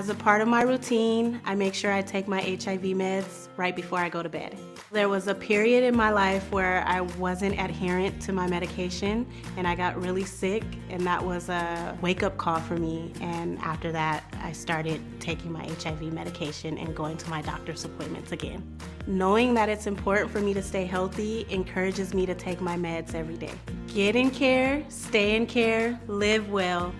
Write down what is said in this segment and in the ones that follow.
As a part of my routine, I make sure I take my HIV meds right before I go to bed. There was a period in my life where I wasn't adherent to my medication and I got really sick, and that was a wake-up call for me. And after that, I started taking my HIV medication and going to my doctor's appointments again. Knowing that it's important for me to stay healthy encourages me to take my meds every day. Get in care, stay in care, live well.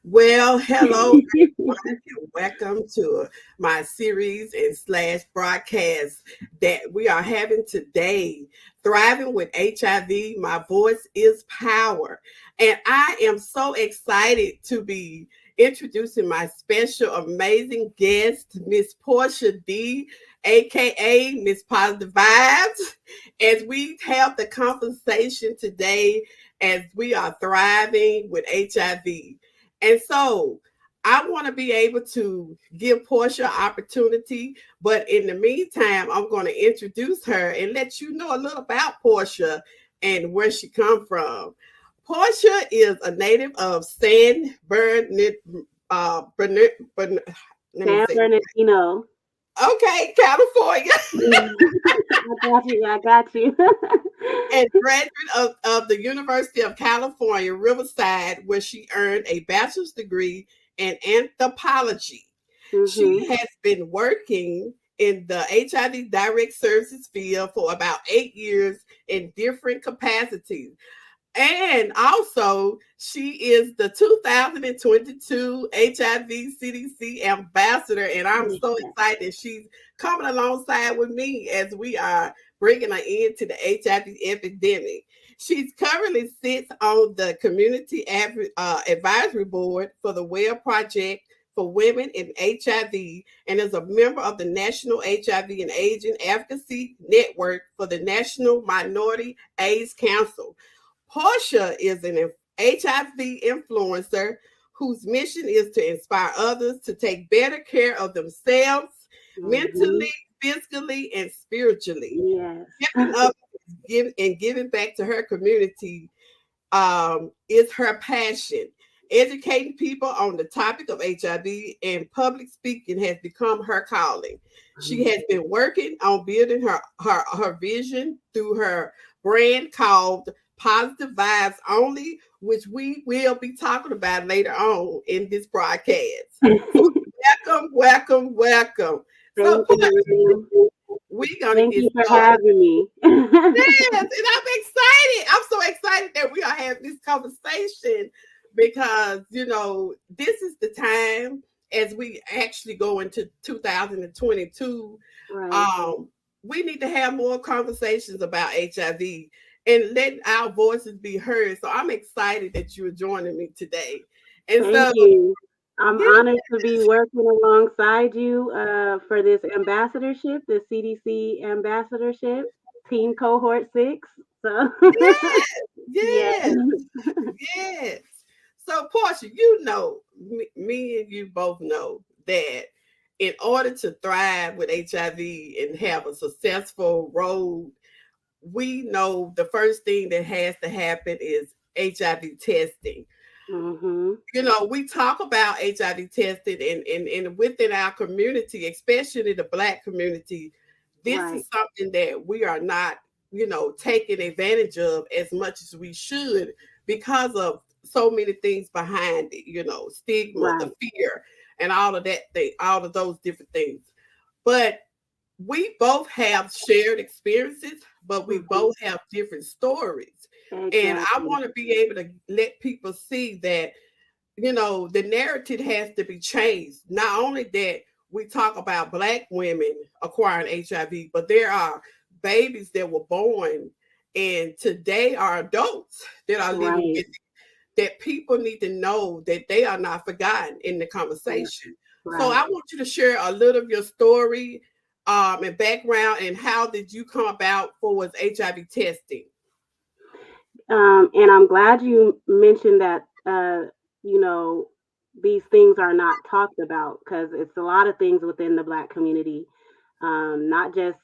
Well, hello, everyone, and welcome to my series and slash broadcast that we are having today. Thriving with HIV, my voice is power. And I am so excited to be introducing my special, amazing guest, Miss Porchia Dee, aka Miss Positive Vibes, as we have the conversation today as we are thriving with HIV. And so I want to be able to give Portia opportunity, but in the meantime, I'm going to introduce her and let you know a little about Portia and where she come from. Portia is a native of San Bernardino. Okay, California. I got you. And graduate of the University of California, Riverside, where she earned a bachelor's degree in anthropology. She has been working in the HIV direct services field for about 8 years in different capacities. And also, she is the 2022 HIV CDC ambassador. And I'm so excited she's coming alongside with me as we are bringing an end to the HIV epidemic. She's currently sits on the Community Advisory Board for the Well Project for Women in HIV and is a member of the National HIV and Aging Advocacy Network for the National Minority AIDS Council. Portia is an HIV influencer whose mission is to inspire others to take better care of themselves mentally, physically, and spiritually. Yes. Giving up and giving back to her community is her passion. Educating people on the topic of HIV and public speaking has become her calling. She has been working on building her vision through her brand called Positive Vibes Only, which we will be talking about later on in this broadcast. Welcome. So, we're gonna Thank get you for started. having me. Yes, and I'm excited. I'm so excited that we are having this conversation because this is the time as we actually go into 2022. Right. We need to have more conversations about HIV and letting our voices be heard. So I'm excited that you're joining me today. And Thank so, you. I'm yeah, honored to be working alongside you for this ambassadorship, the CDC ambassadorship, team cohort 6. So, yes, yeah. yes, yes. So, Portia, me and you both know that in order to thrive with HIV and have a successful road, we know the first thing that has to happen is HIV testing. We talk about HIV testing and within our community, especially the Black community, this is something that we are not, taking advantage of as much as we should because of so many things behind it, stigma, the fear, and all of that, all of those different things. But we both have shared experiences, but we both have different stories. And I want to be able to let people see that the narrative has to be changed. Not only that we talk about Black women acquiring HIV, but there are babies that were born and today are adults that are living with it, that people need to know that they are not forgotten in the conversation. So I want you to share a little of your story and background and how did you come about for HIV testing? And I'm glad you mentioned that, these things are not talked about because it's a lot of things within the Black community, not just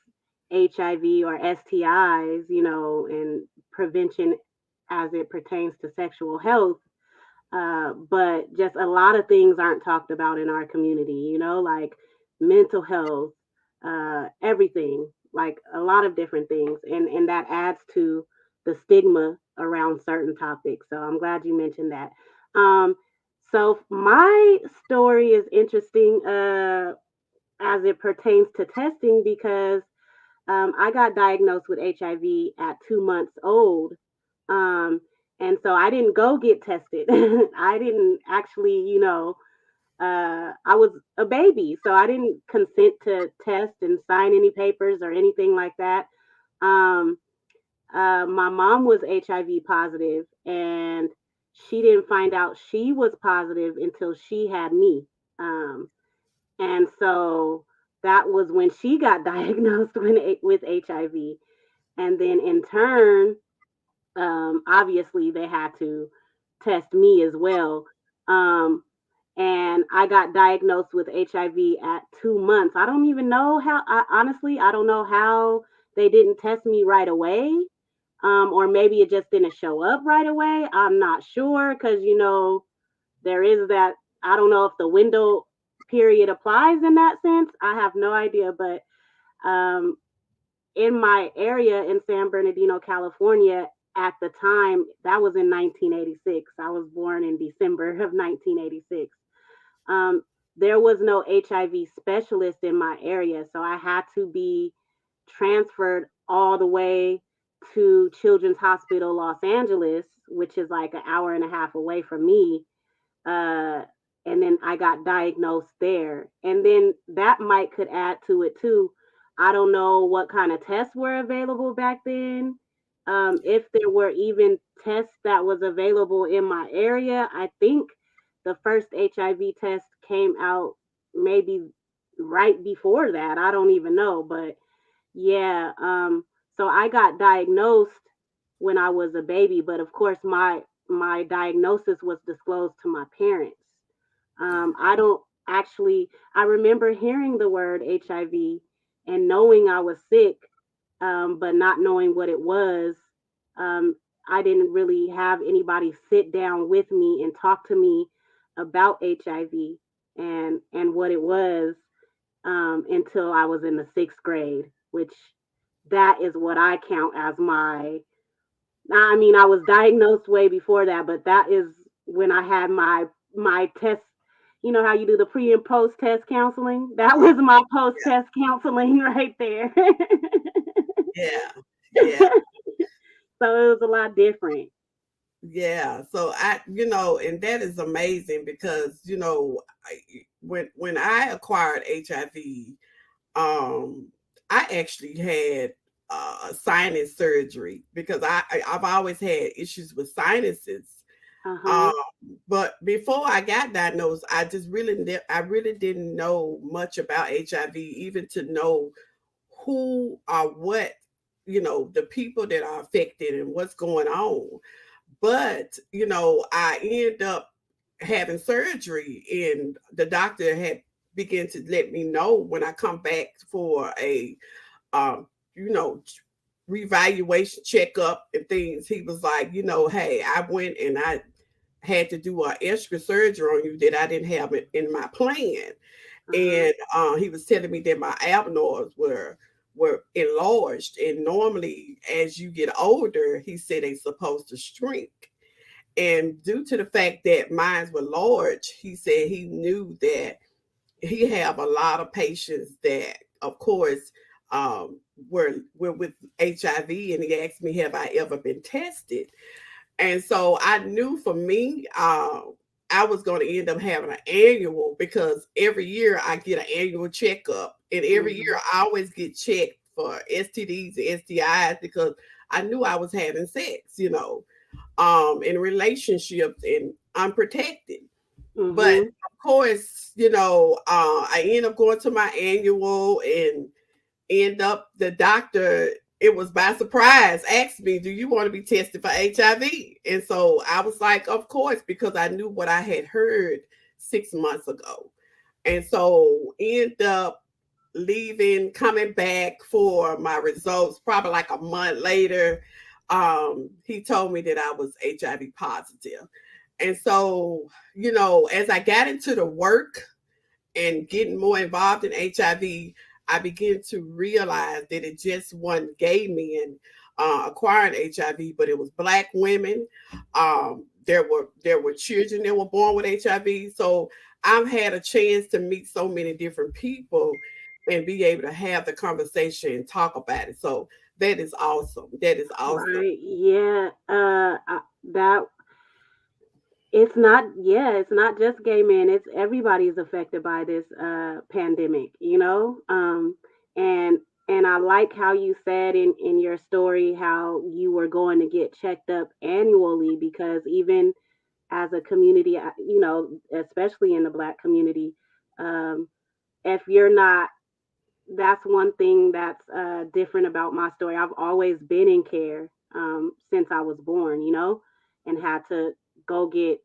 HIV or STIs, and prevention as it pertains to sexual health. But just a lot of things aren't talked about in our community, like mental health, everything, like a lot of different things. And that adds to the stigma around certain topics. So I'm glad you mentioned that. Um, so my story is interesting as it pertains to testing because I got diagnosed with HIV at 2 months old. Um, and so I didn't go get tested. I didn't actually, I was a baby, so I didn't consent to test and sign any papers or anything like that. Um, my mom was HIV positive, and she didn't find out she was positive until she had me. Um, and so that was when she got diagnosed with HIV. And then in turn, obviously they had to test me as well. Um, and I got diagnosed with HIV at 2 months. I don't even know how, honestly, I don't know how they didn't test me right away. Or maybe it just didn't show up right away. I'm not sure because, there is that, I don't know if the window period applies in that sense. I have no idea. But um, in my area in San Bernardino, California, at the time, that was in 1986. I was born in December of 1986. Um, there was no HIV specialist in my area, so I had to be transferred all the way to Children's Hospital Los Angeles, which is like an hour and a half away from me. uh, and then I got diagnosed there. And then that might could add to it too. I don't know what kind of tests were available back then. If there were even tests that was available in my area, I think the first HIV test came out maybe right before that. I don't even know, but yeah. So I got diagnosed when I was a baby, but of course my diagnosis was disclosed to my parents. I don't actually. I remember hearing the word HIV and knowing I was sick, but not knowing what it was. Um, I didn't really have anybody sit down with me and talk to me about HIV and what it was until I was in the sixth grade, which that is what I count as my. I mean, I was diagnosed way before that, but that is when I had my test. You know how you do the pre and post test counseling? That was my post test counseling right there. Yeah. Yeah. So it was a lot different. Yeah. So and that is amazing because, when I acquired HIV, um, I actually had sinus surgery because I've always had issues with sinuses. Uh Um, huh. but before I got diagnosed, I really didn't know much about HIV, even to know who or what, the people that are affected and what's going on. But, I ended up having surgery, and the doctor had began to let me know when I come back for a um, you know, revaluation checkup and things. He was like, hey, I went and I had to do an extra surgery on you that I didn't have it in my plan. Uh huh. And he was telling me that my abnormals were enlarged. And normally, as you get older, he said they're supposed to shrink. And due to the fact that mine were large, he said he knew that he have a lot of patients that, of course, were with HIV, and he asked me, "Have I ever been tested?" And so I knew for me, I was going to end up having an annual because every year I get an annual checkup, and every year Hmm. I always get checked for STDs and STIs because I knew I was having sex, in relationships and unprotected. But Hmm. of course, I end up going to my annual and end up the doctor. It was by surprise. Asked me, "Do you want to be tested for HIV?" And so I was like, "Of course," because I knew what I had heard 6 months ago. And so end up leaving, coming back for my results, probably like a month later. He told me that I was HIV positive. And so, as I got into the work and getting more involved in HIV, I began to realize that it just wasn't gay men acquiring HIV, but it was Black women. There were children that were born with HIV. So I've had a chance to meet so many different people and be able to have the conversation and talk about it. So that is awesome. That is awesome. Right. Yeah. That it's not just gay men, it's everybody's affected by this pandemic, and I like how you said in your story how you were going to get checked up annually, because even as a community, especially in the Black community, um, if you're not, that's one thing that's different about my story. I've always been in care since I was born, and had to go get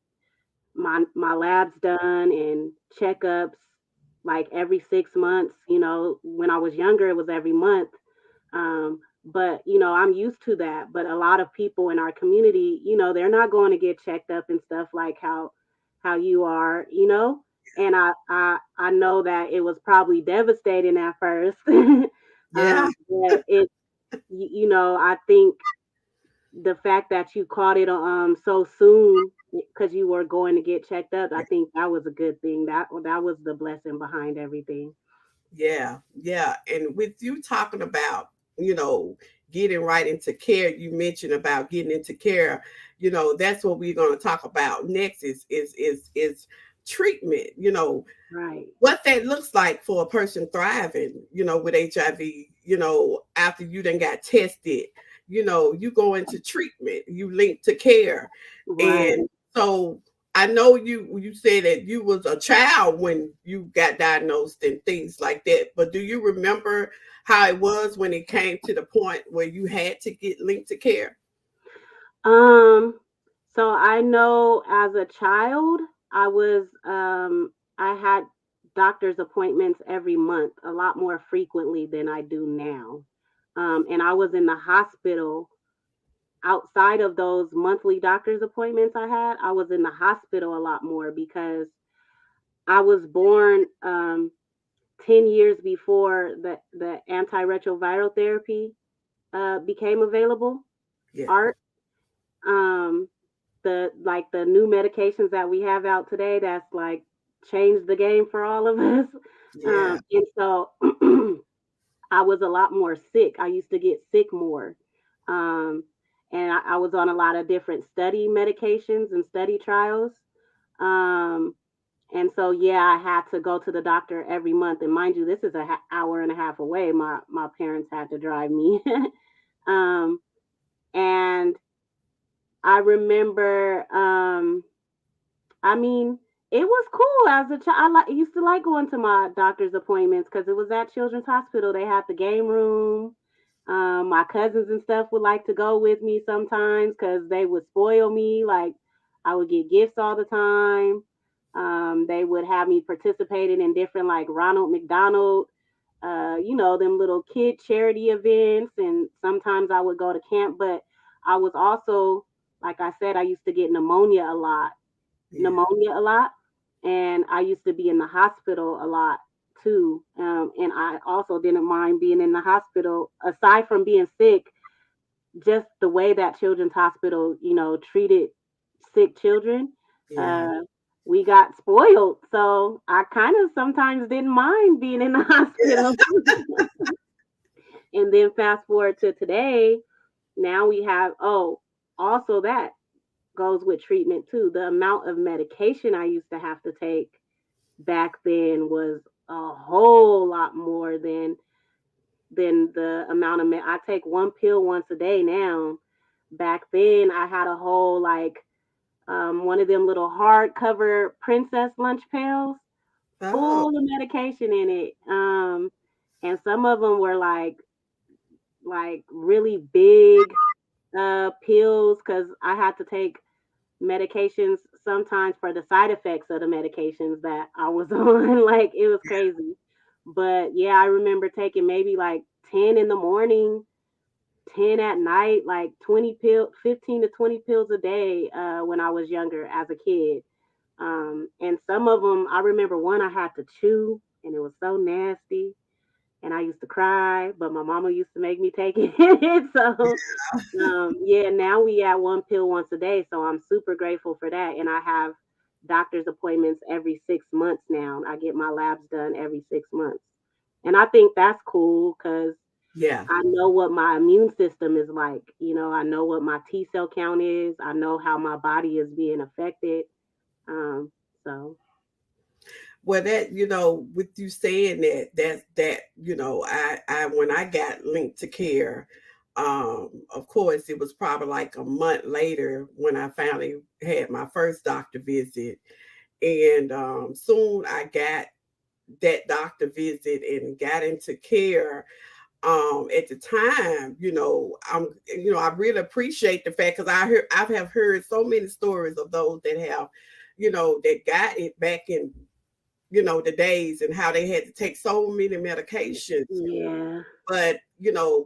my labs done and checkups like every 6 months. When I was younger, it was every month. But I'm used to that. But a lot of people in our community, they're not going to get checked up and stuff like how you are, And I know that it was probably devastating at first. Yeah. But I think the fact that you caught it so soon because you were going to get checked up, I think that was a good thing. That was the blessing behind everything. Yeah, yeah. And with you talking about, you know, getting right into care, you mentioned about getting into care, that's what we're going to talk about next is treatment, Right. what that looks like for a person thriving, with HIV, after you then got tested, you go into treatment, you link to care. Right. And so I know you say that you was a child when you got diagnosed and things like that, but do you remember how it was when it came to the point where you had to get linked to care? Um, so I know as a child, I had doctor's appointments every month, a lot more frequently than I do now. And I was in the hospital outside of those monthly doctor's appointments I was in the hospital a lot more because I was born 10 years before the antiretroviral therapy became available. Yeah. Art. Um, the new medications that we have out today that's like changed the game for all of us. Yeah. And so I was a lot more sick. I used to get sick more. Um, and I was on a lot of different study medications and study trials. Um, and so, yeah, I had to go to the doctor every month. And mind you, this is a hour and a half away. My parents had to drive me. um, and I remember, I mean, it was cool as a child. Used to like going to my doctor's appointments because it was at Children's Hospital. They had the game room. My cousins and stuff would like to go with me sometimes because they would spoil me. Like I would get gifts all the time. They would have me participating in different like Ronald McDonald, them little kid charity events, and sometimes I would go to camp. But I was also, like I said, I used to get Yeah. pneumonia a lot, and I used to be in the hospital a lot too. And I also didn't mind being in the hospital. Aside from being sick, just the way that Children's Hospital, treated sick children, Yeah. uh, we got spoiled. So I kind of sometimes didn't mind being in the Yeah. hospital. And then fast forward to today, now we have, also that goes with treatment too. The amount of medication I used to have to take back then was a whole lot more than the amount of I take one pill once a day now. Back then I had a whole like one of them little hardcover princess lunch pails Oh, full of medication in it. And some of them were like really big pills because I had to take medications sometimes for the side effects of the medications that I was on. Like it was crazy. But yeah, I remember taking maybe like 10 in the morning 10 at night, like 15 to 20 pills a day when I was younger as a kid. And some of them, I remember one I had to chew, and it was so nasty. And I used to cry, but my mama used to make me take it. So, yeah, now we at one pill once a day. So I'm super grateful for that. And I have doctor's appointments every 6 months now. I get my labs done every 6 months. And I think that's cool because Yeah. I know what my immune system is like. I know what my T cell count is. I know how my body is being affected. Um, so Well, that, with you saying that, I when I got linked to care, of course, it was probably like a month later when I finally had my first doctor visit, and soon I got that doctor visit and got into care. At the time, I really appreciate the fact, because I have heard so many stories of those that have, that got it back in, the days, and how they had to take so many medications. yeah, But,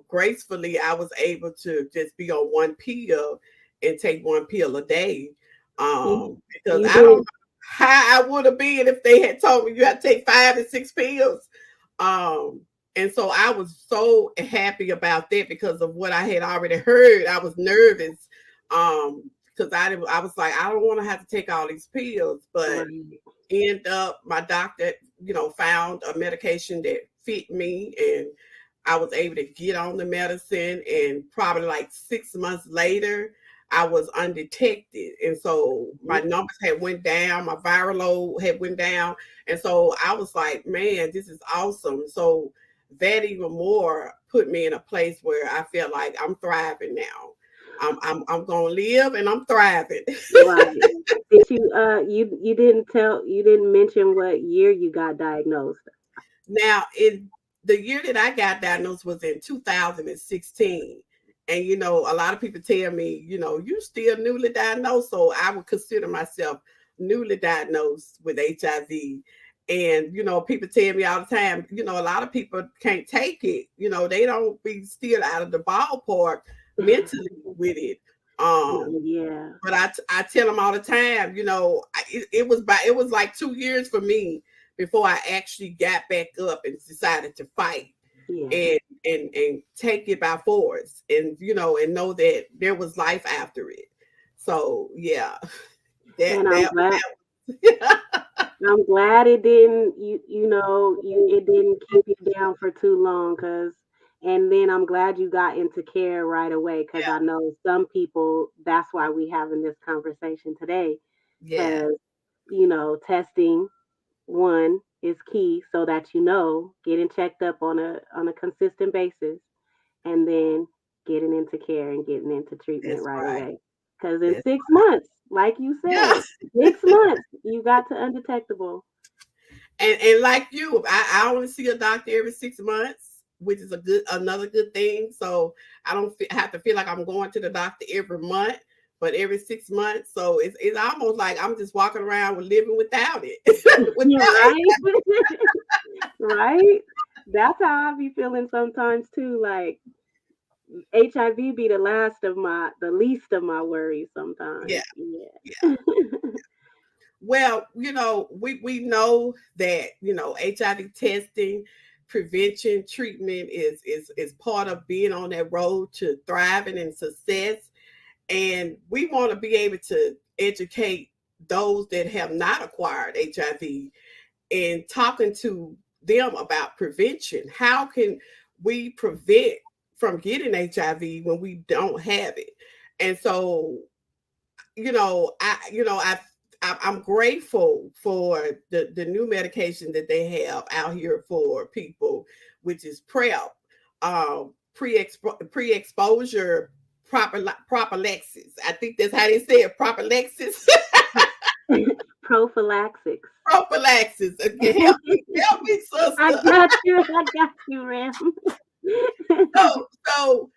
gracefully, I was able to just be on one pill and take one pill a day. you, Because you I don't know did how I would have been if they had told me you had to take 5 and 6 pills. Um, and so I was so happy about that because of what I had already heard. I was nervous. Because I was like, I don't want to have to take all these pills, but right. end up my doctor, found a medication that fit me, and I was able to get on the medicine, and probably like 6 months later I was undetected, and so my numbers had went down, my viral load had went down, and so I was like, man, this is awesome. So that even more put me in a place where I feel like I'm thriving now. I'm gonna live and I'm thriving. Right. Did you didn't mention what year you got diagnosed? Now, in the year that I got diagnosed was in 2016. And, a lot of people tell me, you still newly diagnosed. So I would consider myself newly diagnosed with HIV. And, people tell me all the time, a lot of people can't take it. They don't be still out of the ballpark mentally with it. Um, Yeah. but I tell them all the time, it was like 2 years for me before I actually got back up and decided to fight Yeah. and take it by force, and and know that there was life after it. So yeah, And that I'm glad it didn't it didn't keep you down for too long, cuz and then I'm glad you got into care right away, cuz I know some people, that's why we having this conversation today, yeah, cuz testing one is key so that getting checked up on a consistent basis, and then getting into care and getting into treatment that's right right. away. Because in That's 6 months, like you yeah. said, 6 months, you got to undetectable. And like you, I only see a doctor every 6 months, which is another good thing. So I don't have to feel like I'm going to the doctor every month, but every 6 months. So it's almost like I'm just walking around with living without it. You're Without it. right. Right? That's how I be feeling sometimes too. Like HIV be the least of my worries Yeah, sometimes. yeah. Yeah. Well, we know that, HIV testing, prevention, treatment is part of being on that road to thriving and success. And we want to be able to educate those that have not acquired HIV, and talking to them about prevention. How can we prevent from getting HIV when we don't have it? And so, I'm grateful for the new medication that they have out here for people, which is PrEP, pre-exposure prophylaxis. I think that's how they say it, prophylaxis. Prophylaxis. Prophylaxis. Okay, help me, I sister. got you. I got you, Ram. So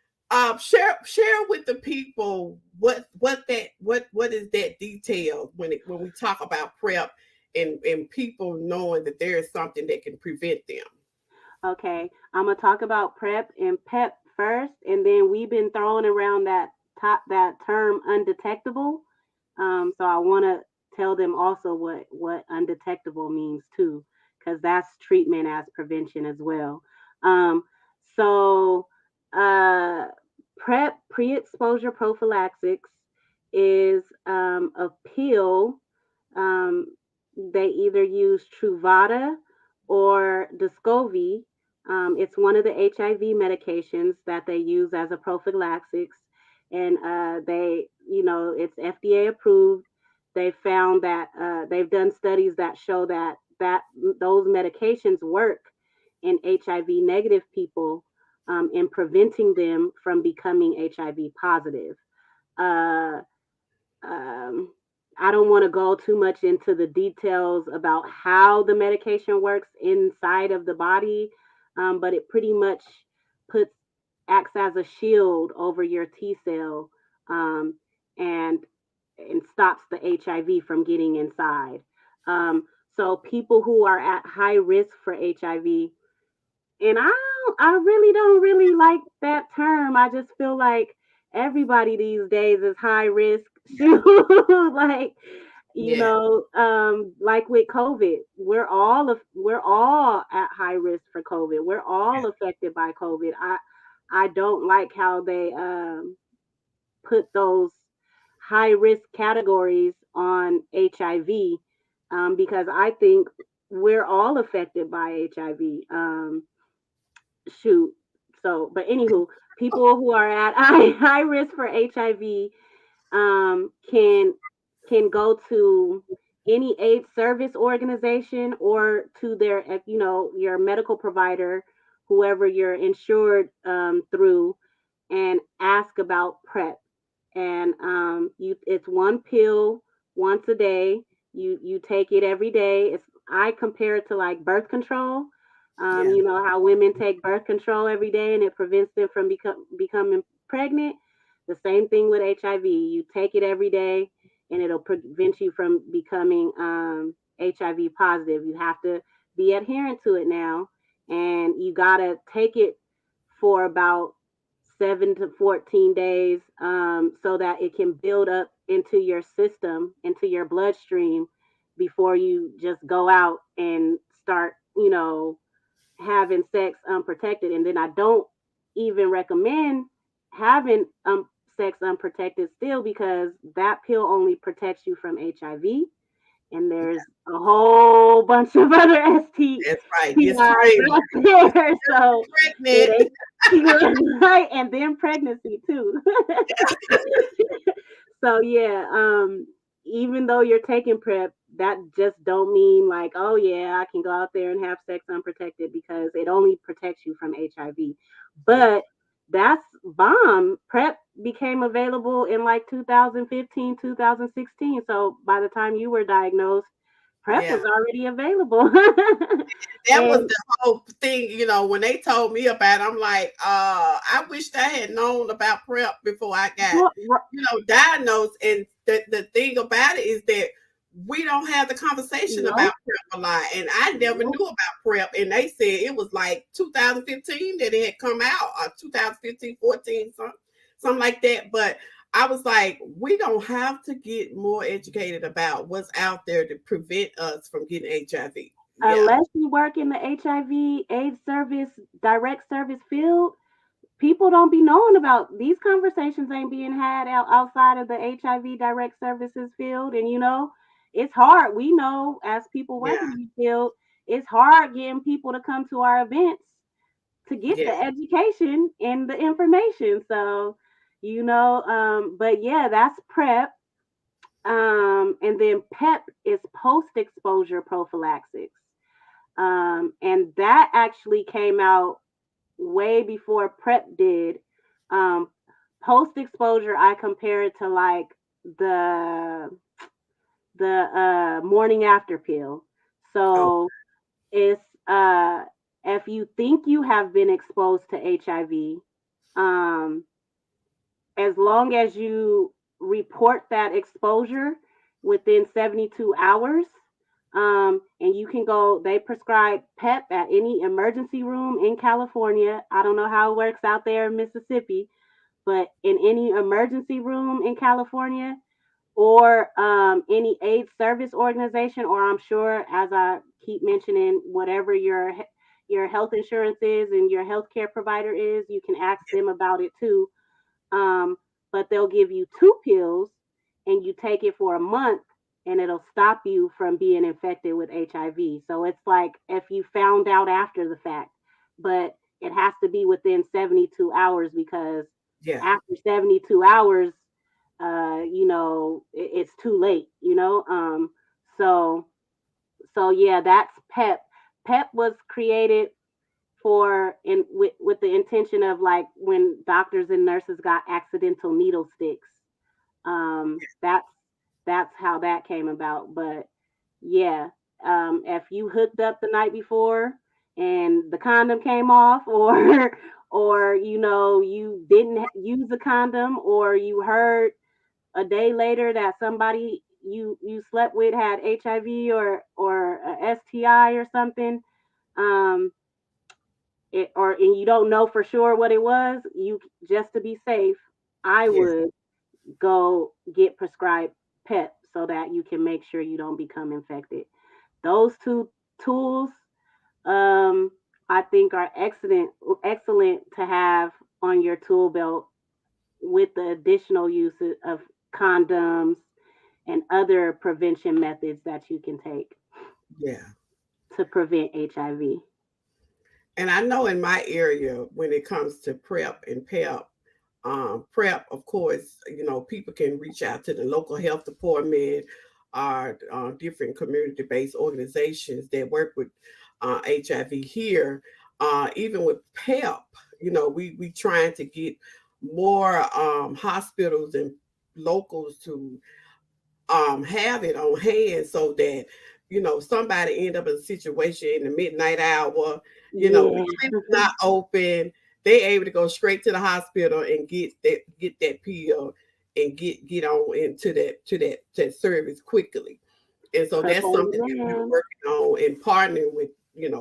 share with the people what is that detail when we talk about PrEP, and people knowing that there is something that can prevent them. Okay, I'm gonna talk about PrEP and PEP first, and then we've been throwing around that term undetectable. So I want to tell them also what undetectable means too, because that's treatment as prevention as well. Um, so PrEP, pre-exposure prophylaxis, is a pill. um, they either use Truvada or Descovy. It's one of the HIV medications that they use as a prophylaxis, and it's FDA approved. They found that they've done studies that show that those medications work in HIV negative people, in preventing them from becoming HIV positive. Uh, um, I don't want to go too much into the details about how the medication works inside of the body, but it pretty much puts acts as a shield over your T cell, um, and stops the HIV from getting inside. Um, so people who are at high risk for HIV, and I really don't really like that term. I just feel like everybody these days is high risk. Like, Yeah. like with COVID, we're all at high risk for COVID. We're all affected by COVID. I don't like how they put those high risk categories on HIV, because I think we're all affected by HIV. Shoot. So, but anywho, people who are at high risk for HIV, can go to any AIDS service organization, or to their, your medical provider, whoever you're insured through, and ask about PrEP. And it's one pill once a day. You take it every day. I compare it to like birth control. Yeah. You know how women take birth control every day, and it prevents them from becoming pregnant. The same thing with HIV. You take it every day, and it'll prevent you from becoming HIV positive. You have to be adherent to it now, and you gotta take it for about 7 to 14 days, so that it can build up into your system, into your bloodstream, before you just go out and start, having sex unprotected. And then I don't even recommend having sex unprotected still, because that pill only protects you from HIV, and there's a whole bunch of other That's right. STIs Disclaimer. out there. So it Pregnant. ain't right, and then pregnancy too. So yeah, even though you're taking PrEP, that just don't mean like, oh yeah, I can go out there and have sex unprotected, because it only protects you from HIV. Yeah. But that's bomb. PrEP became available in like 2015, 2016. So by the time you were diagnosed, PrEP Yeah. was already available. That was And the whole thing, when they told me about it, I'm like, I wished I had known about PrEP before I got, diagnosed. And the thing about it is that we don't have the conversation no, about PrEP a lot. And I never no, knew about PrEP. And they said it was like 2015 that it had come out, or 2015, 14, something like that. But I was like, we don't have to get more educated about what's out there to prevent us from getting HIV. Yeah. unless you work in the HIV AIDS service, direct service field, people don't be knowing about these conversations. Ain't being had outside of the HIV direct services field. And it's hard. We know, as people Yeah. working in the field, it's hard getting people to come to our events to get Yeah. the education and the information. So, but yeah, that's PrEP. And then PEP is post exposure prophylaxis. And that actually came out way before PrEP did. Um, Post exposure, I compare it to like the morning after pill. Oh, So it's if you think you have been exposed to HIV, um, as long as you report that exposure within 72 hours, And you can go, they prescribe PEP at any emergency room in California. I don't know how it works out there in Mississippi, but in any emergency room in California, or any aid service organization, or I'm sure, as I keep mentioning, whatever your health insurance is and your healthcare provider is, you can ask them about it too. Um, but they'll give you two pills, and you take it for a month, and it'll stop you from being infected with HIV. So it's like if you found out after the fact, but it has to be within 72 hours, because Yeah. after 72 hours, it's too late, so yeah, that's PEP. PEP was created for in with the intention of, like, when doctors and nurses got accidental needle sticks. That's how that came about. But yeah, if you hooked up the night before and the condom came off, or or you didn't use a condom, or you heard a day later that somebody you slept with had HIV or a STI or something, um, and you don't know for sure what it was, you, just to be safe, I Yeah. would go get prescribed PEP so that you can make sure you don't become infected. Those two tools, um, I think, are excellent to have on your tool belt, with the additional use of condoms and other prevention methods that you can take Yeah. to prevent HIV. And I know in my area, when it comes to PrEP and PEP, PrEP, of course, people can reach out to the local health department or different community-based organizations that work with HIV here. Even with PEP, we trying to get more hospitals and locals to have it on hand, so that somebody end up in a situation in the midnight hour, the Yeah, clinic's not open, they able to go straight to the hospital and get that pill and get on into that service quickly. And so that's something that we're Amen. working on and partnering with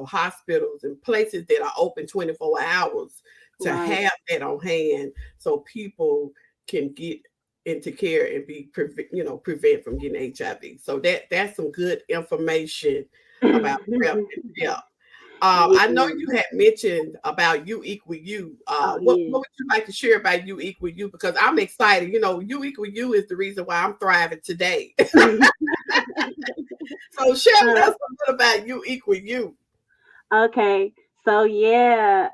hospitals and places that are open 24 hours to Right. have that on hand, so people can get into care and be prevent from getting HIV. So that's some good information about PrEP and PEP. I know Yeah. you had mentioned about You Equal You. Oh What yeah. would you like to share about You Equal You? Because I'm excited. You Equal You is the reason why I'm thriving today. So share with Uh, us a little about You Equal You. okay. So yeah,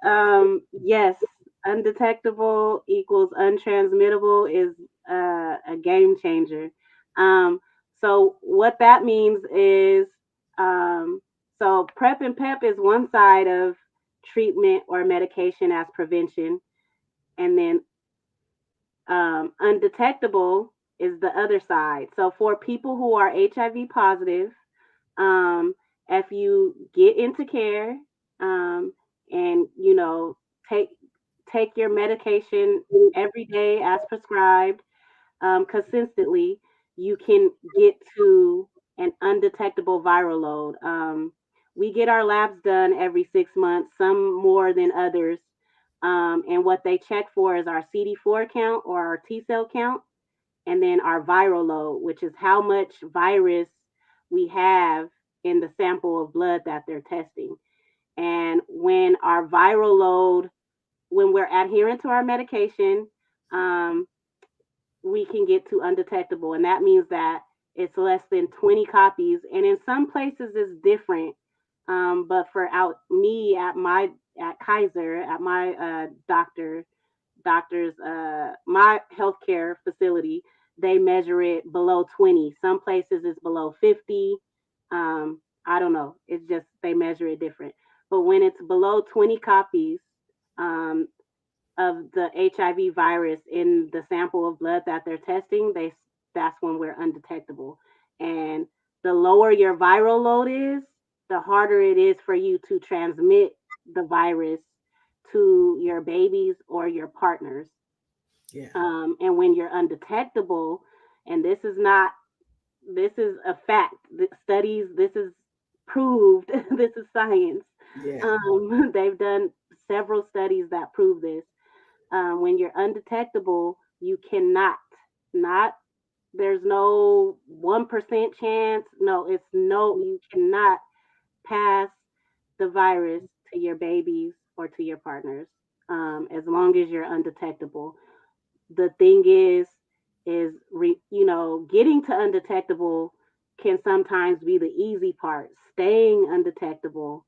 yes, undetectable equals untransmittable is a game changer. Um, so what that means is, um, so PrEP and PEP is one side of treatment or medication as prevention, and then undetectable is the other side. So for people who are HIV positive, um, if you get into care, and take your medication every day as prescribed, consistently, you can get to an undetectable viral load. We get our labs done every 6 months, some more than others. And what they check for is our CD4 count, or our T cell count, and then our viral load, which is how much virus we have in the sample of blood that they're testing. And when our viral load, when we're adherent to our medication, um, we can get to undetectable. And that means that it's less than 20 copies. And in some places it's different. But for out me at Kaiser, at my doctors, my healthcare facility, they measure it below 20. Some places it's below 50. I don't know. It's just they measure it different. But when it's below 20 copies, um, of the HIV virus in the sample of blood that they're testing, that's when we're undetectable. And the lower your viral load is, the harder it is for you to transmit the virus to your babies or your partners. Yeah. And when you're undetectable, and this is not this is a fact. The studies, this is proved. This is science. Yeah. They've done several studies that prove this. When you're undetectable, you cannot, not, there's no 1% chance. No, it's no, you cannot pass the virus to your babies or to your partners, as long as you're undetectable. The thing getting to undetectable can sometimes be the easy part. Staying undetectable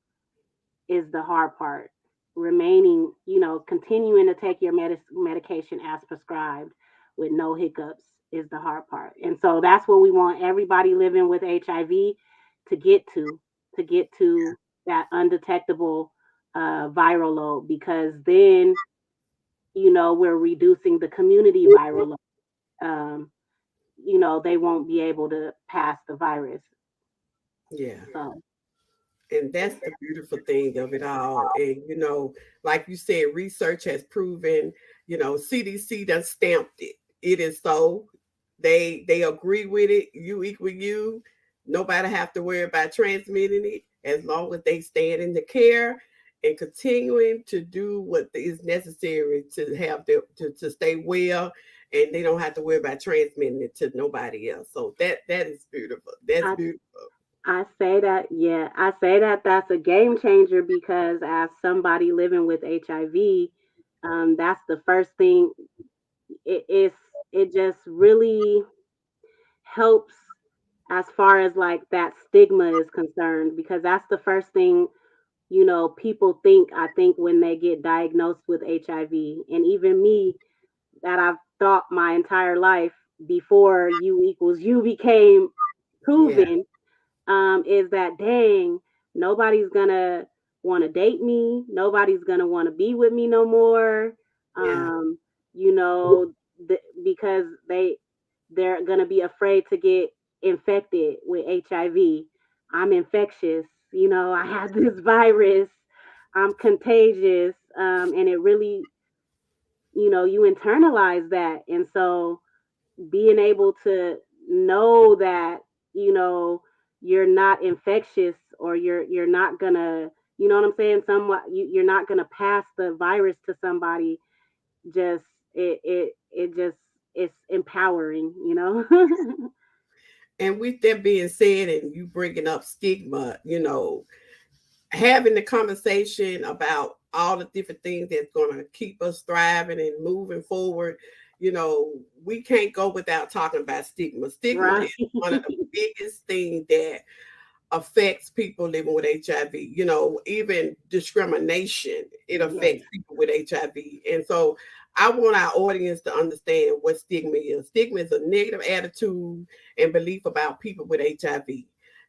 is the hard part. Remaining, continuing to take your medication as prescribed with no hiccups is the hard part. And so that's what we want everybody living with HIV to get to that undetectable viral load, because then, we're reducing the community viral load. Um, they won't be able to pass the virus. Yeah. So, And that's the beautiful thing of it all. And like you said, research has proven, CDC done stamped it. It is so. They agree with it. You equal you. Nobody have to worry about transmitting it as long as they stand in the care and continuing to do what is necessary to have to stay well, and they don't have to worry about transmitting it to nobody else. So that is beautiful. That's I beautiful. I say that, yeah, I say that that's a game changer, because as somebody living with HIV, that's the first thing. It just really helps as far as like that stigma is concerned, because that's the first thing, people think, I think, when they get diagnosed with HIV. And even me, that I've thought my entire life before U equals U became Yeah, proven, is that, dang, nobody's gonna want to date me, nobody's gonna want to be with me no more, yeah, um, you know, because they're gonna be afraid to get infected with HIV. I'm infectious, I have this virus, I'm contagious, and it really, you internalize that, and so being able to know that, you know you're not infectious, or you're not gonna, you know what I'm saying, somewhat, you're not gonna pass the virus to somebody, just it just, it's empowering, and with that being said, and you bringing up stigma, having the conversation about all the different things that's going to keep us thriving and moving forward, we can't go without talking about stigma. Stigma Right. is one of the biggest things that affects people living with HIV. Even discrimination, it Yes. affects people with HIV. And so I want our audience to understand what stigma is. Stigma is a negative attitude and belief about people with HIV.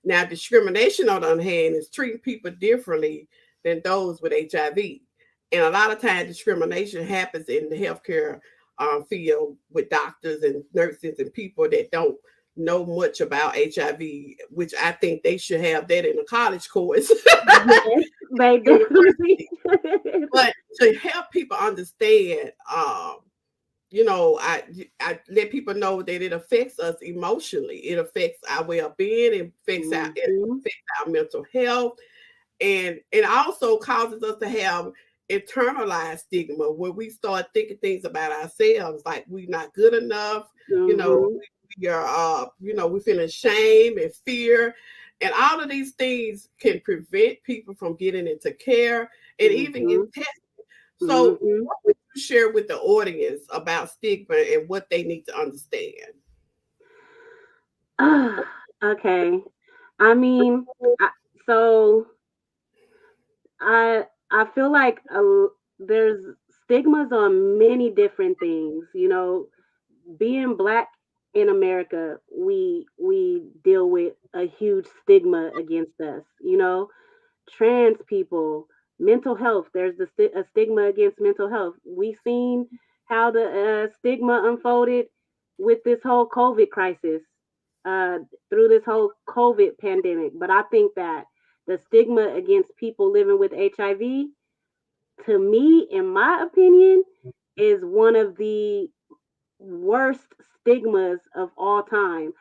Now, discrimination, on the other hand, is treating people differently than those with HIV. And a lot of times, discrimination happens in the healthcare field with doctors and nurses and people that don't know much about HIV, which I think they should have that in a college course, Yes, they definitely university. But to help people understand, I let people know that it affects us emotionally. It affects our well-being. It Mhm. affects our mental health, and it also causes us to have internalized stigma where we start thinking things about ourselves like we're not good enough. You know, Mhm. we are, we feeling shame and fear, and all of these things can prevent people from getting into care and even get Mhm. tested. So, Mhm. what would you share with the audience about stigma and what they need to understand? Okay. I mean, I, so I I feel like there's stigmas on many different things. Being black in America, we deal with a huge stigma against us. Trans people, mental health. There's a stigma against mental health. We've seen how the stigma unfolded with this whole COVID crisis, uh, through this whole COVID pandemic. But I think that the stigma against people living with HIV, to me, in my opinion, is one of the worst stigmas of all time.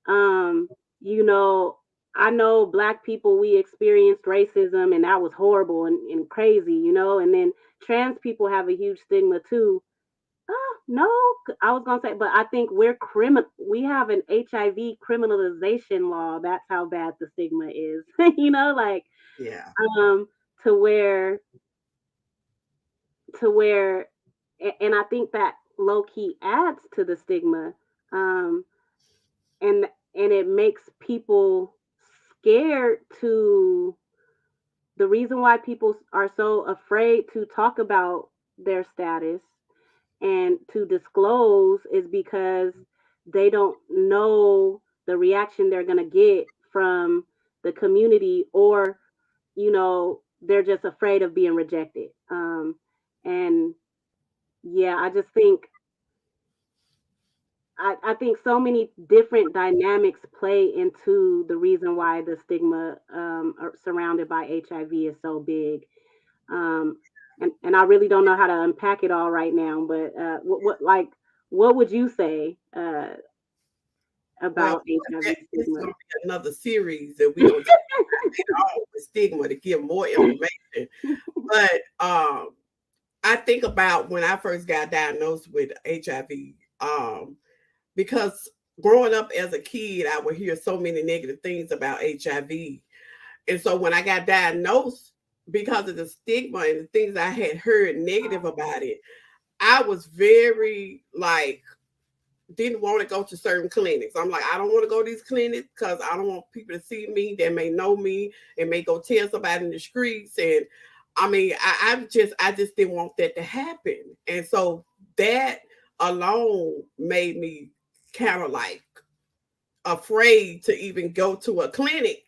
Um, you know, I know black people, we experienced racism and that was horrible and crazy, and then trans people have a huge stigma too. No, I was gonna say, but I think we're criminal. We have an HIV criminalization law. That's how bad the stigma is. Like Yeah. um, to where and I think that low key adds to the stigma, um, and it makes people scared to. The reason why people are so afraid to talk about their status and to disclose is because they don't know the reaction they're going to get from the community, or they're just afraid of being rejected. And yeah, I just think I think so many different dynamics play into the reason why the stigma surrounded by HIV is so big. um, and I really don't know how to unpack it all right now. But what would you say Well, about HIV this is stigma? gonna be another series that we're gonna talk about later on with stigma to give more information. But I think about when I first got diagnosed with HIV, because growing up as a kid, I would hear so many negative things about HIV. And so when I got diagnosed, because of the stigma and the things I had heard negative about it, I was very like didn't want to go to certain clinics. I'm like, I don't want to go to these clinics because I don't want people to see me. They may know me and may go tell somebody in the streets. And I mean, I just didn't want that to happen. And so that alone made me kind of like afraid to even go to a clinic.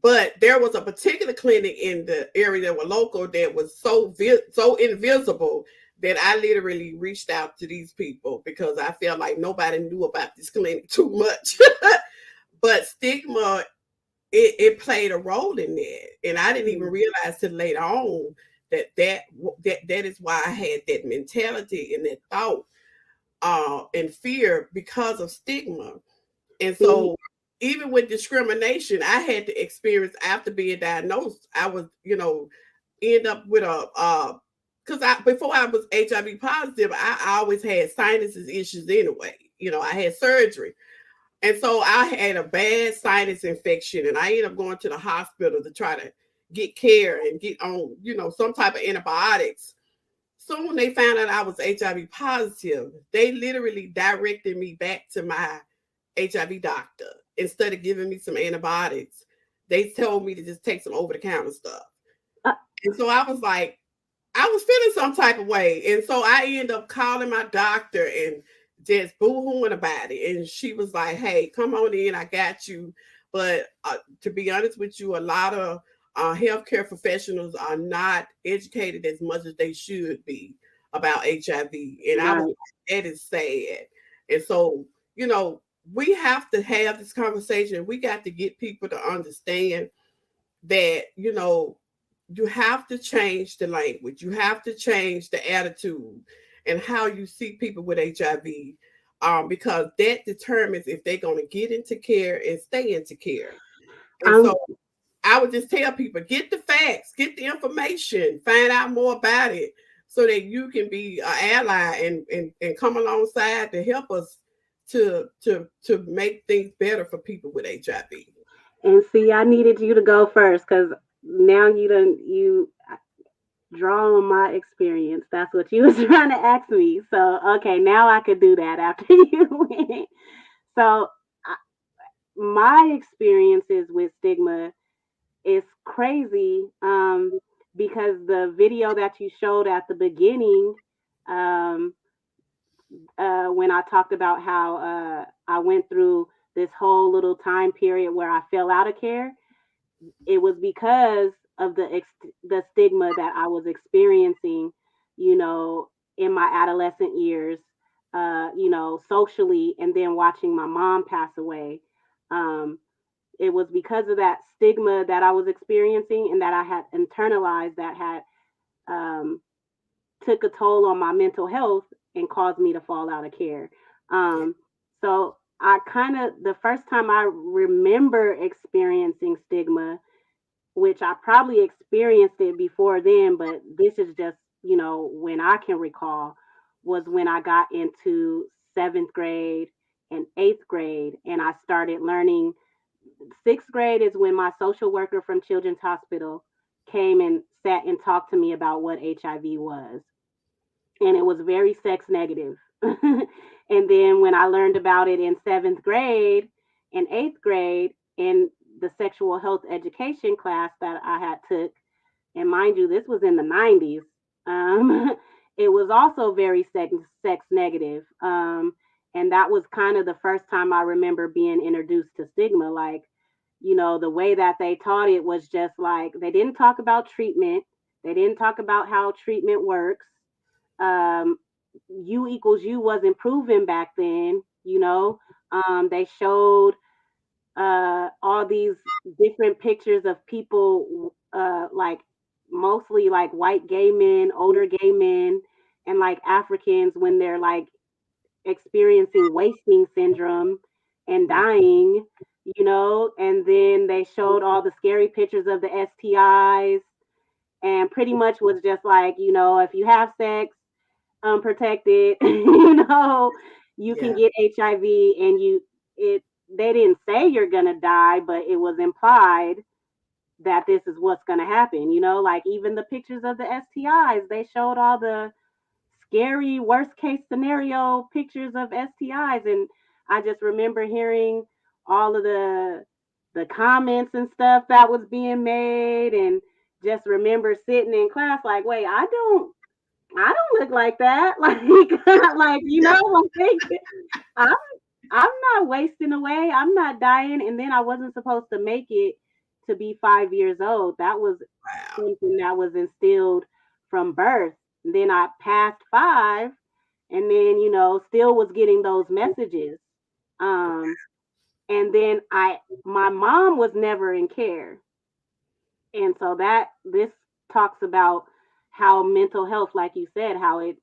But there was a particular clinic in the area that were local that was so invisible that I literally reached out to these people because I felt like nobody knew about this clinic too much. But stigma, it played a role in that, and I didn't even Mm. realize till later on that is why I had that mentality and that thought and fear because of stigma. And See, so even with discrimination, I had to experience after being diagnosed. I was, end up with a because I before I was HIV positive, I always had sinuses issues anyway. I had surgery. And so I had a bad sinus infection and I ended up going to the hospital to try to get care and get on, some type of antibiotics. So when they found out I was HIV positive, they literally directed me back to my HIV doctor. Instead of giving me some antibiotics, they told me to just take some over the counter stuff. uh, And so I was like, I was feeling some type of way. And so I ended up calling my doctor and just boo-hooing about it. And she was like, hey, come on in, I got you. But to be honest with you, a lot of healthcare professionals are not educated as much as they should be about HIV. And I was right. like, that is sad. And so, you know, we have to have this conversation. We got to get people to understand that, you have to change the language. You have to change the attitude and how you see people with HIV, because that determines if they're going to get into care and stay into care. And Um, so I would just tell people, get the facts, get the information, find out more about it so that you can be an ally and come alongside to help us to make things better for people with HIV. and see, I needed you to go first because now you draw on my experience. That's what you was trying to ask me. So okay, now I could do that after you went. So I, my experiences with stigma is crazy, because the video that you showed at the beginning, um, when I talked about how I went through this whole little time period where I fell out of care, it was because of the stigma that I was experiencing, you know, in my adolescent years, socially, and then watching my mom pass away. Um, it was because of that stigma that I was experiencing and that I had internalized that had um, took a toll on my mental health and caused me to fall out of care. Um, so I kind of, the first time I remember experiencing stigma, which I probably experienced it before then, but this is just, when I can recall, was when I got into seventh grade and eighth grade, and I started learning. Sixth grade is when my social worker from Children's Hospital came and sat and talked to me about what HIV was. And it was very sex negative. And then when I learned about it in seventh grade and eighth grade in the sexual health education class that I had took, and mind you, this was in the 90s. It was also very sex negative. And that was kind of the first time I remember being introduced to stigma. Like, the way that they taught it was just like they didn't talk about treatment, they didn't talk about how treatment works. Um, U equals U wasn't proven back then. They showed all these different pictures of people, like mostly like white gay men, older gay men, and like Africans when they're like experiencing wasting syndrome and Yeah. dying, and then they showed all the scary pictures of the STIs and pretty much was just like, if you have sex unprotected, you can Yeah. get HIV and it they didn't say you're gonna die, but it was implied that this is what's gonna happen, like even the pictures of the STIs, they showed all the scary worst case scenario pictures of STIs. And I just remember hearing all of the comments and stuff that was being made, and just remember sitting in class like, wait, I don't look like that. Like, like I'm I'm not wasting away. I'm not dying. And then I wasn't supposed to make it to be 5 years old. That was Wow. something that was instilled from birth. And then I passed 5, and then, still was getting those messages. Um, and then my mom was never in care. And so this talks about how mental health, like you said, how it,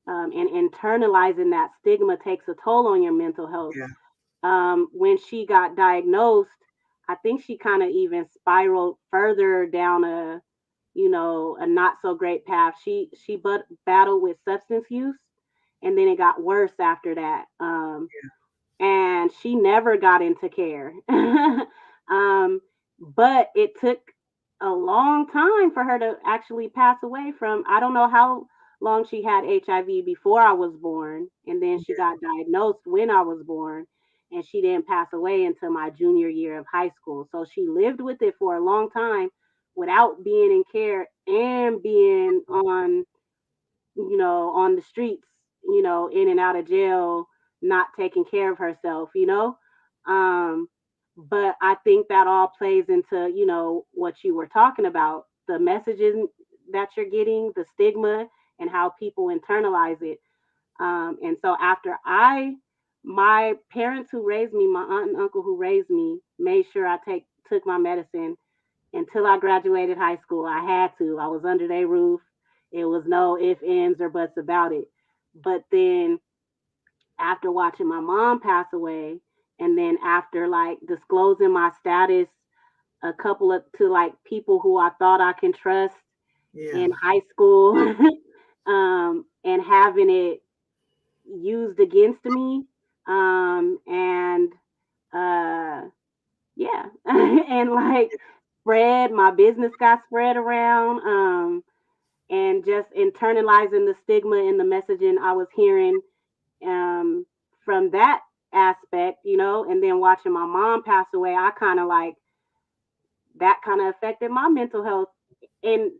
and internalizing that stigma takes a toll on your mental health. Yeah. When she got diagnosed, I think she kind of even spiraled further down a not so great path. She battled with substance use, and then it got worse after that. And she never got into care. um, but it took a long time for her to actually pass away from. I don't know how long she had HIV before I was born, and then she got diagnosed when I was born, and she didn't pass away until my junior year of high school. So she lived with it for a long time without being in care and being on the streets, in and out of jail, not taking care of herself. Um, but I think that all plays into, what you were talking about, the messages that you're getting, the stigma, and how people internalize it. And so my parents who raised me, my aunt and uncle who raised me, made sure I took my medicine until I graduated high school. I had to. I was under their roof. It was no ifs, ands, or buts about it. But then after watching my mom pass away, and then after like disclosing my status a couple of to like people who I thought I can trust Yeah. in high school, and having it used against me, and uh, yeah, and like spread my business got spread around, and just internalizing the stigma and the messaging I was hearing, um, from that aspect, and then watching my mom pass away, I kind of like that kind of affected my mental health, and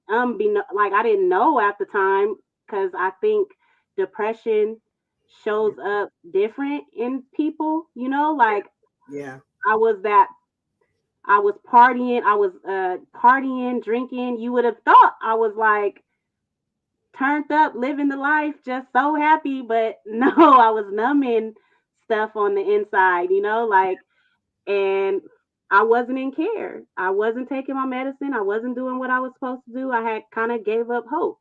like I didn't know at the time, because I think depression shows Yeah. up different in people, like Yeah. I was that I was partying. I was partying, drinking. You would have thought I was like turned up, living the life, just so happy. But no, I was numbing stuff on the inside, like, and I wasn't in care. I wasn't taking my medicine. I wasn't doing what I was supposed to do. I had kind of gave up hope.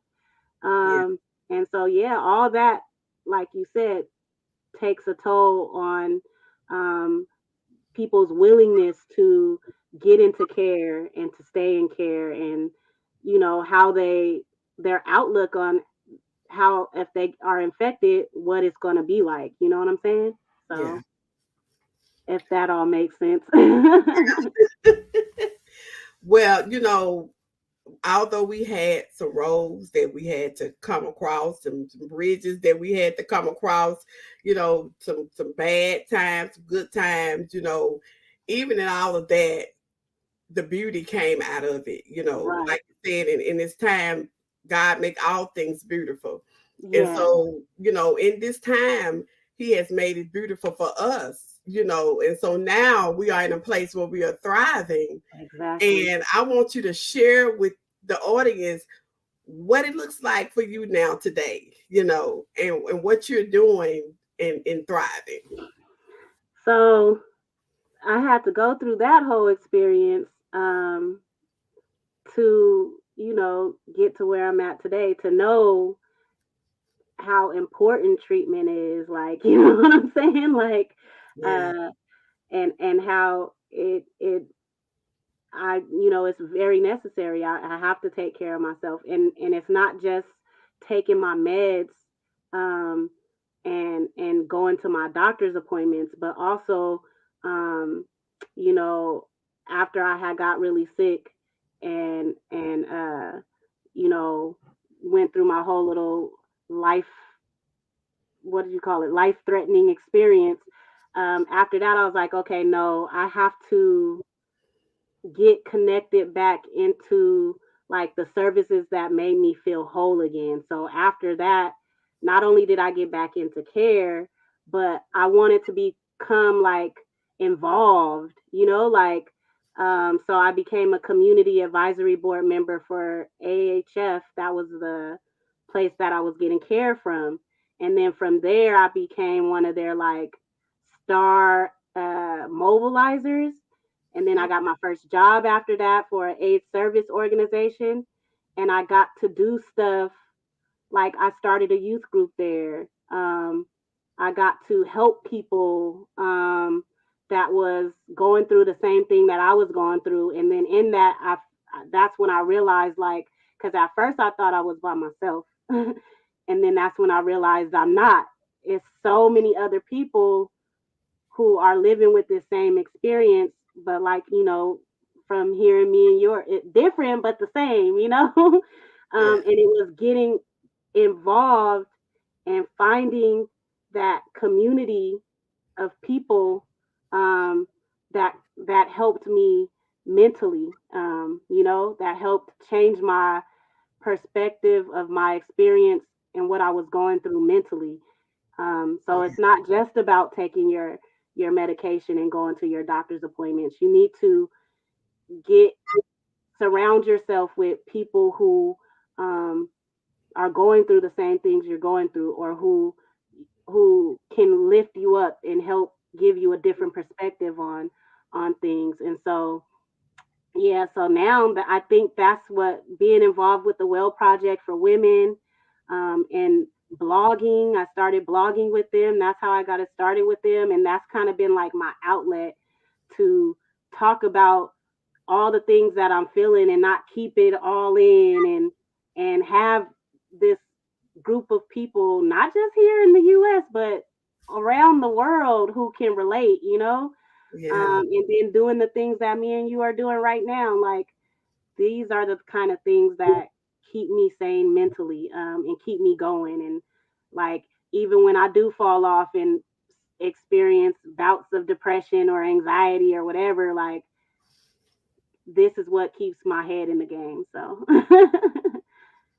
Yeah. And so, yeah, all that, like you said, takes a toll on um, people's willingness to get into care and to stay in care, and how their outlook on how, if they are infected, what it's going to be like. You know what I'm saying? Yeah. So if that all makes sense. Well, although we had some roads that we had to come across, some bridges that we had to come across, some bad times, some good times, even in all of that, the beauty came out of it, Right. like you said, in this time, God make all things beautiful. And Yeah, so, in this time, he has made it beautiful for us, and so now we are in a place where we are thriving. exactly. And I want you to share with the audience what it looks like for you now today, and what you're doing in thriving. So I had to go through that whole experience, to, get to where I'm at today, to know how important treatment is, like, you know what I'm saying? Like, Yeah. uh, and how it's very necessary. I have to take care of myself, and it's not just taking my meds, um, and going to my doctor's appointments, but also, um, you know, after I had got really sick, and you know, went through my whole little life, what did you call it, life threatening experience. After that, I was like, okay, no, I have to get connected back into like the services that made me feel whole again. So after that, not only did I get back into care, but I wanted to become like involved, like, so I became a community advisory board member for AHF. That was the place that I was getting care from. And then from there, I became one of their like star mobilizers. And then I got my first job after that for an AIDS service organization. And I got to do stuff like I started a youth group there. I got to help people, that was going through the same thing that I was going through. And then in that, that's when I realized, like, because at first I thought I was by myself. And then that's when I realized I'm not. It's so many other people who are living with this same experience, but like, from hearing me and your it different but the same, Yeah. and it was getting involved and finding that community of people, um, that that helped me mentally, that helped change my perspective of my experience and what I was going through mentally. So Yeah. it's not just about taking your medication and going to your doctor's appointments. You need to get surround yourself with people who, um, are going through the same things you're going through, or who can lift you up and help give you a different perspective on things. And so, yeah, so now that I think that's what being involved with the Well Project for Women, and blogging, I started blogging with them. That's how I got it started with them. And that's kind of been like my outlet to talk about all the things that I'm feeling and not keep it all in, and have this group of people, not just here in the US, but around the world who can relate, Yeah. and then doing the things that me and you are doing right now. Like, these are the kind of things that keep me sane mentally, and keep me going. And like, even when I do fall off and experience bouts of depression or anxiety or whatever, like, this is what keeps my head in the game. So,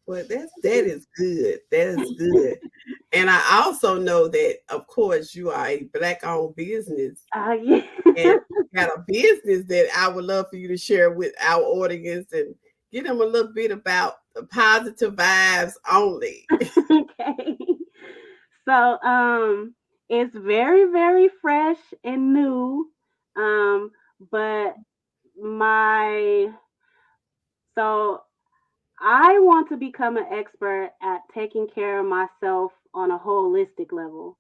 Well, that is good. That is good. And I also know that, of course, you are a black-owned business, yeah. and got a business that I would love for you to share with our audience and give them a little bit about the positive vibes only. Okay. So, it's very, very fresh and new. Um, but my so I want to become an expert at taking care of myself on a holistic level.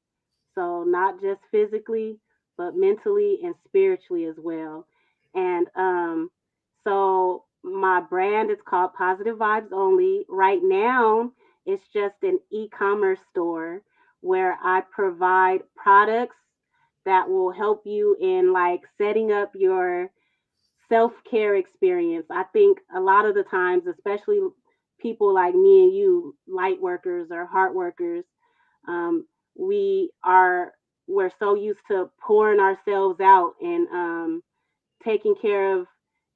So not just physically, but mentally and spiritually as well. And so my brand is called Positive Vibes Only. Right now, it's just an e-commerce store where I provide products that will help you in like setting up your self-care experience. I think a lot of the times, especially people like me and you, light workers or heart workers, um, we are we're so used to pouring ourselves out and taking care of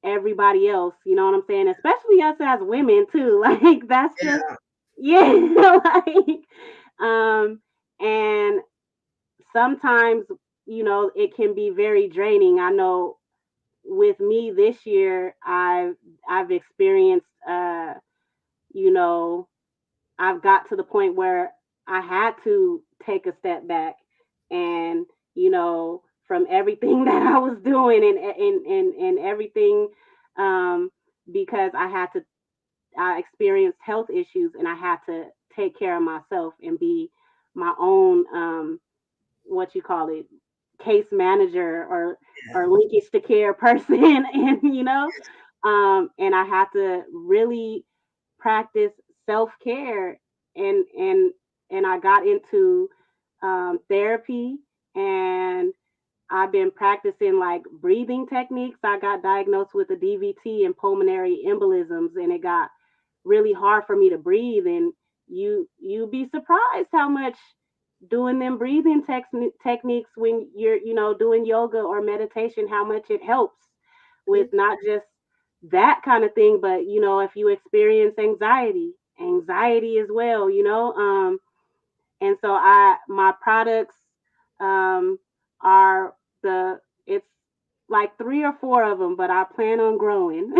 everybody else. You know what I'm saying? Especially us as women too. Like that's just Yeah. yeah. Like um, and sometimes it can be very draining. I know with me this year, I've experienced you know I've got to the point where I had to take a step back and, from everything that I was doing and everything, um, because I experienced health issues and I had to take care of myself and be my own, what you call it, case manager or linkage to care person. And, and I had to really practice self care and and I got into therapy and I've been practicing like breathing techniques. I got diagnosed with a DVT and pulmonary embolisms, and it got really hard for me to breathe. And you'd be surprised how much doing them breathing techniques when you're doing yoga or meditation, how much it helps with not just that kind of thing, but if you experience anxiety as well, and so I my products are the it's like three or four of them, but I plan on growing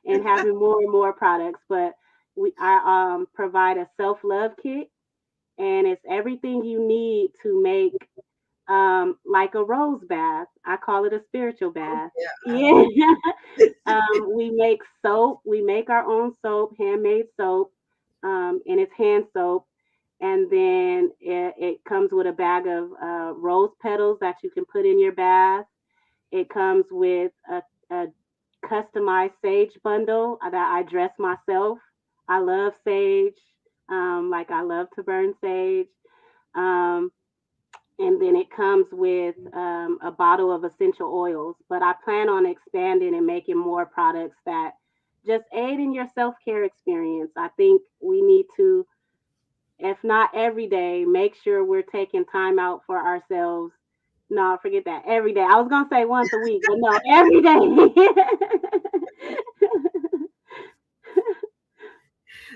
and having more and more products. But I provide a self love kit, and it's everything you need to make like a rose bath. I call it a spiritual Oh, bath. yeah. I Yeah. We make soap. We make our own soap, handmade soap, and it's hand soap. And then it comes with a bag of rose petals that you can put in your bath. It comes with a customized sage bundle that I dress myself. I love sage. Like I love to burn sage. Um, and then it comes with a bottle of essential oils. But I plan on expanding and making more products that just aid in your self care experience. I think we need to, if not every day, make sure we're taking time out for ourselves. No, forget that. Every day. I was gonna say once a week, but no, every day.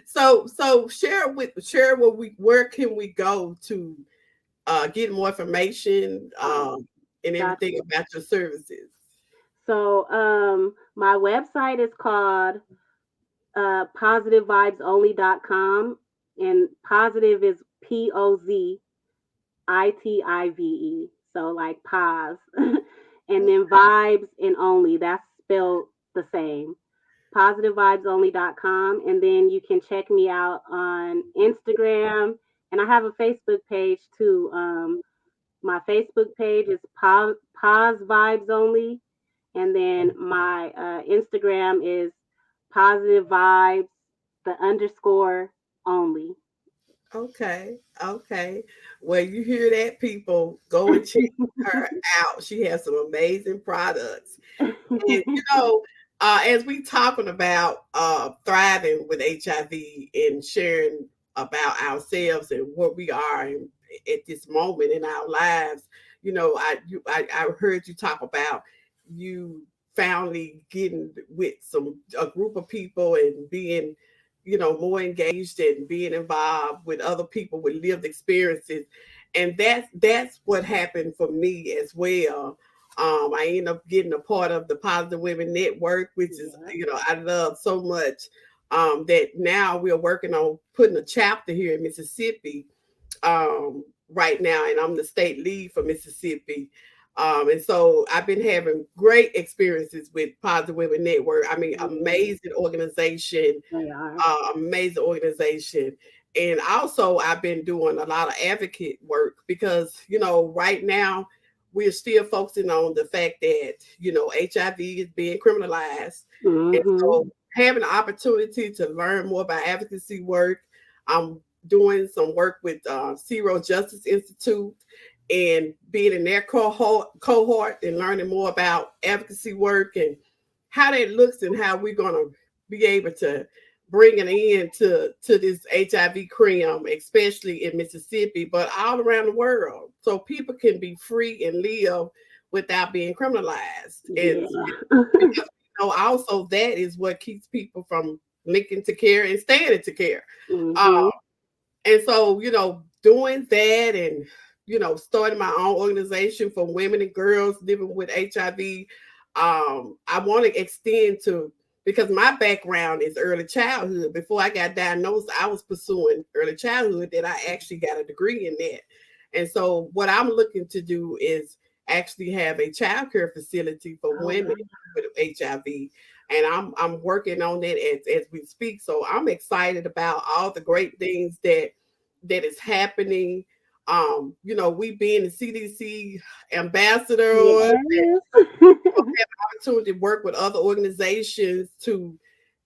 So share where can we go to get more information Oh, and got everything you. about your services. So, my website is called positivevibesonly.com, and positive is POZITIVE. So like pause. And then vibes and only, that's spelled the same. Positivevibesonly.com. And then you can check me out on Instagram. And I have a Facebook page too. My Facebook page is Pause Vibes Only. And then my Instagram is Positive Vibes, the underscore only. Okay, okay. Well, you hear that, people? Go and check her out. She has some amazing products. And as we talking about thriving with HIV and sharing about ourselves and what we are at this moment in our lives, I heard you talk about you finally getting with a group of people and being more engaged and being involved with other people with lived experiences, and that's what happened for me as well. I ended up getting a part of the Positive Women Network, which is, Yeah. I love so much. That now we're working on putting a chapter here in Mississippi right now, and I'm the state lead for Mississippi. And so I've been having great experiences with Positive Women Network. I mean, Yeah, they are. amazing organization. And also, I've been doing a lot of advocate work because, right now we're still focusing on the fact that, HIV is being criminalized. And Mm-hmm. so having the opportunity to learn more about advocacy work, I'm doing some work with Zero Justice Institute and being in their cohort and learning more about advocacy work and how that looks and how we're going to be able to bring an end to this HIV crime, especially in Mississippi, but all around the world, so people can be free and live without being criminalized. And Yeah. because also that is what keeps people from linking to care and staying into care. Uh, Mm-hmm. and so, doing that and, starting my own organization for women and girls living with HIV, I want to extend to, because my background is early childhood. Before I got diagnosed, I was pursuing early childhood, that I actually got a degree in that. And so what I'm looking to do is actually have a child care facility for Oh, women with HIV. And I'm working on that as we speak. So I'm excited about all the great things that is happening. We being the CDC ambassadors, yes. opportunity to work with other organizations to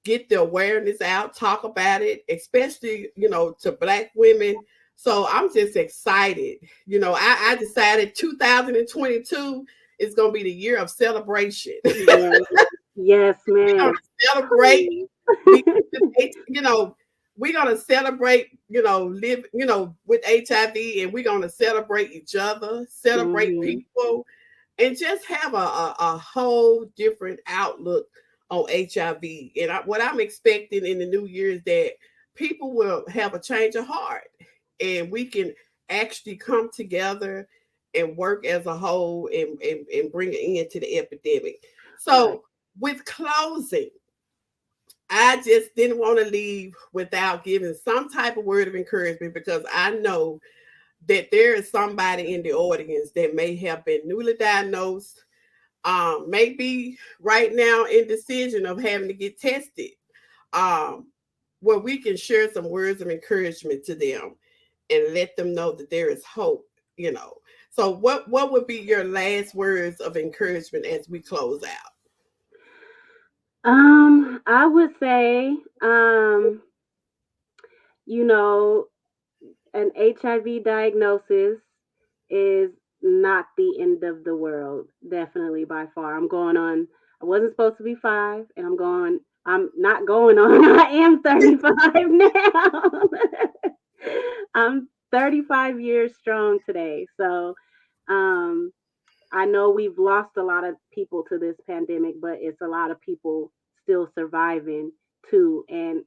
get the awareness out, talk about it, especially, to Black women. So I'm just excited. I decided 2022 is going to be the year of celebration. Yes. Yes, We're going ma'am. to celebrate. Be, we're going to celebrate, live, with HIV, and we're going to celebrate each other, celebrate Mm-hmm. people, and just have a whole different outlook on HIV. And what I'm expecting in the new year is that people will have a change of heart and we can actually come together and work as a whole and bring an end to the epidemic. Right. So, with closing, I just didn't want to leave without giving some type of word of encouragement, because I know that there is somebody in the audience that may have been newly diagnosed, maybe right now in decision of having to get tested, um, where we can share some words of encouragement to them and let them know that there is hope. So what would be your last words of encouragement as we close out? I would say, you know, an HIV diagnosis is not the end of the world, definitely by far. I wasn't supposed to be 5, and I'm not going on, I am 35 now. I'm 35 years strong today. So, um, I know we've lost a lot of people to this pandemic, but it's a lot of people still surviving too. And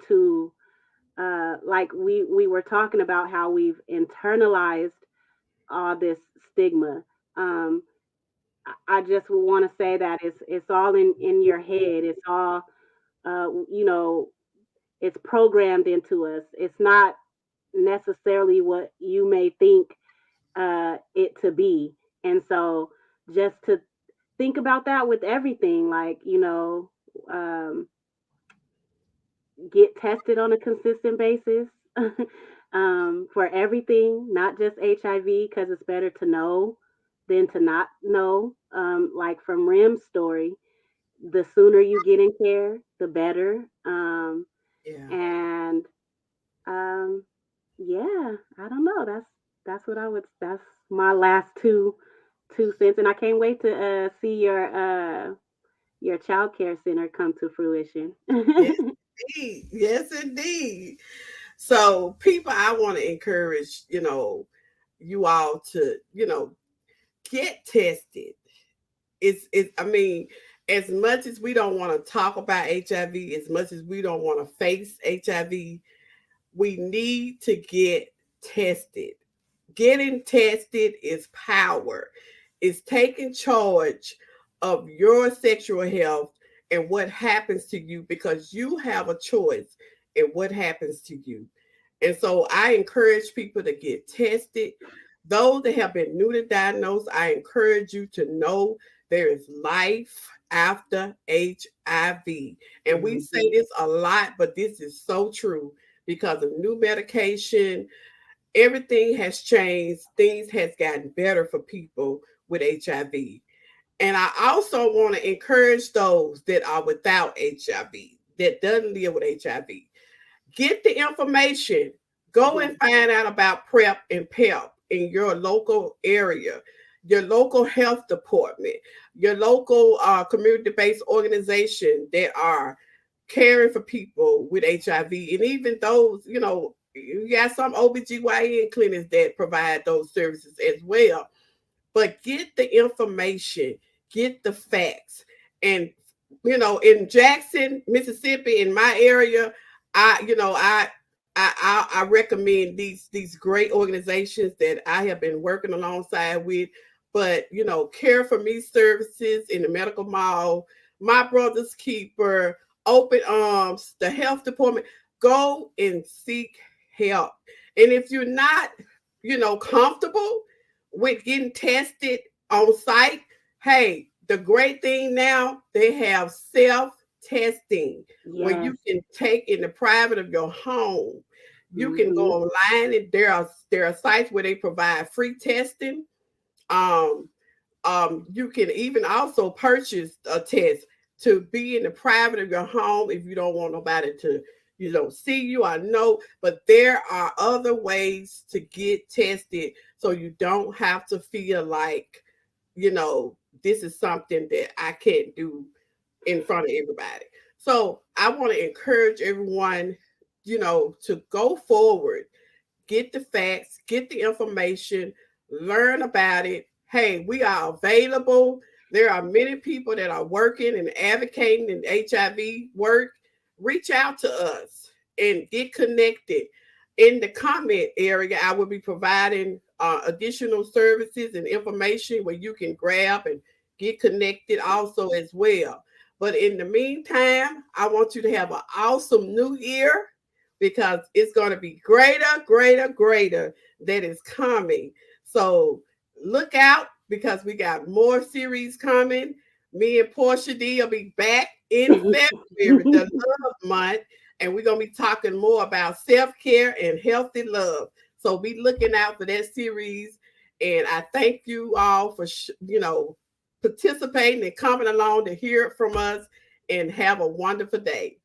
to like we were talking about how we've internalized all this stigma. Um, I just want to say that it's all in your head. It's all you know. It's programmed into us. It's not necessarily what you may think it to be. And so just to think about that with everything, like, um, get tested on a consistent basis for everything, not just HIV, because it's better to know than to not know. Like from Rim's story, the sooner you get in care, the better. Yeah. And um, yeah, I don't know. That's what I would. That's my last two cents, and I can't wait to see your child care center come to fruition. Yes, indeed. Yes, indeed. So, people, I want to encourage, you all to, get tested. I mean, as much as we don't want to talk about HIV, as much as we don't want to face HIV, we need to get tested. Getting tested is power. It's taking charge of your sexual health and what happens to you, because you have a choice in what happens to you. And so I encourage people to get tested. Those that have been newly diagnosed, I encourage you to know there is life after HIV. And we say Mhm. this a lot, but this is so true, because of new medication, everything has changed. Things has gotten better for people with HIV. And I also want to encourage those that are without HIV, that doesn't live with HIV. Get the information. Go Yes. and find out about PrEP and PEP in your local area, your local health department, your local community-based organization that are caring for people with HIV. And even those, you got some OBGYN clinics that provide those services as well. But get the information, get the facts. And in Jackson, Mississippi, in my area, I recommend these great organizations that I have been working alongside with. But Care for Me services in the medical mall, My Brother's Keeper, Open Arms, the health department. Go and seek help. And if you're not, comfortable with getting tested on site, hey, the great thing now, they have self testing where Yes. you can take in the private of your home. You can go Mm-hmm. online, and there are sites where they provide free testing. Um, you can even also purchase a test to be in the private of your home if you don't want nobody to, see you. I know, but there are other ways to get tested so you don't have to feel like, this is something that I can't do in front of everybody. So I want to encourage everyone, to go forward, get the facts, get the information, learn about it. Hey, we are available. There are many people that are working and advocating in HIV work. Reach out to us and get connected. In the comment area, I will be providing additional services and information where you can grab and get connected also as well. But in the meantime, I want you to have an awesome new year because it's going to be greater, greater, greater that is coming. So look out because we got more series coming. Me and Porchia Dee will be back in February, the love month, and we're going to be talking more about self-care and healthy love. So be looking out for that series. And I thank you all for, participating and coming along to hear it from us, and have a wonderful day.